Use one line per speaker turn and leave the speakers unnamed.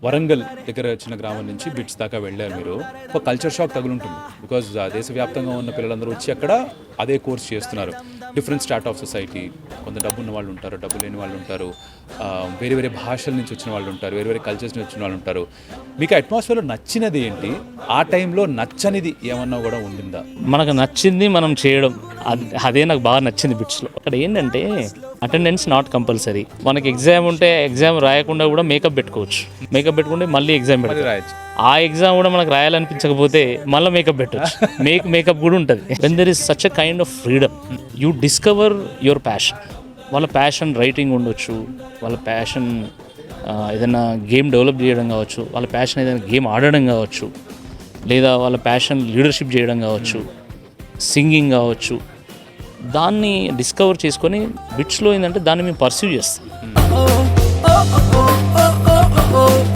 వరంగల్ దగ్గర చిన్న గ్రామం నుంచి బిట్స్ దాకా వెళ్ళారు మీరు. ఒక కల్చర్ షాక్ తగులుంటుంది. బికాజ్ దేశవ్యాప్తంగా ఉన్న పిల్లలందరూ వచ్చి అక్కడ అదే కోర్స్ చేస్తున్నారు. డిఫరెంట్ స్టార్ట్ ఆఫ్ సొసైటీ, కొంత డబ్బు ఉన్న వాళ్ళు ఉంటారు, డబ్బు లేని వాళ్ళు ఉంటారు, వేరే వేరే భాషల నుంచి వచ్చిన వాళ్ళు ఉంటారు, వేరే వేరే కల్చర్స్ నుంచి వచ్చిన వాళ్ళు ఉంటారు. మీకు అట్మాస్ఫియర్లో నచ్చినది ఏంటి? ఆ టైంలో నచ్చనిది ఏమన్నా కూడా ఉండిందా?
మనకు నచ్చింది మనం చేయడం, అదే నాకు బాగా నచ్చింది బిట్స్లో. అక్కడ ఏంటంటే అటెండెన్స్ నాట్ కంపల్సరీ. మనకి ఎగ్జామ్ ఉంటే ఎగ్జామ్ రాయకుండా కూడా మేకప్ పెట్టుకోవచ్చు. మేకప్ పెట్టుకుంటే మళ్ళీ ఎగ్జామ్
రాయొచ్చు.
ఆ ఎగ్జామ్ కూడా మనకు రాయాలనిపించకపోతే మళ్ళీ మేకప్ పెట్టవచ్చు. మేకప్ కూడా ఉంటుంది. When there is such a kind of freedom, you discover your passion. వాళ్ళ ప్యాషన్ రైటింగ్ ఉండొచ్చు, వాళ్ళ ప్యాషన్ ఏదైనా గేమ్ డెవలప్ చేయడం కావచ్చు, వాళ్ళ ప్యాషన్ ఏదైనా గేమ్ ఆడడం కావచ్చు, లేదా వాళ్ళ ప్యాషన్ లీడర్షిప్ చేయడం కావచ్చు, సింగింగ్ కావచ్చు. దాన్ని డిస్కవర్ చేసుకొని బిట్స్లో ఏంటంటే దాన్ని మేము పర్సీవ్ చేస్తాం.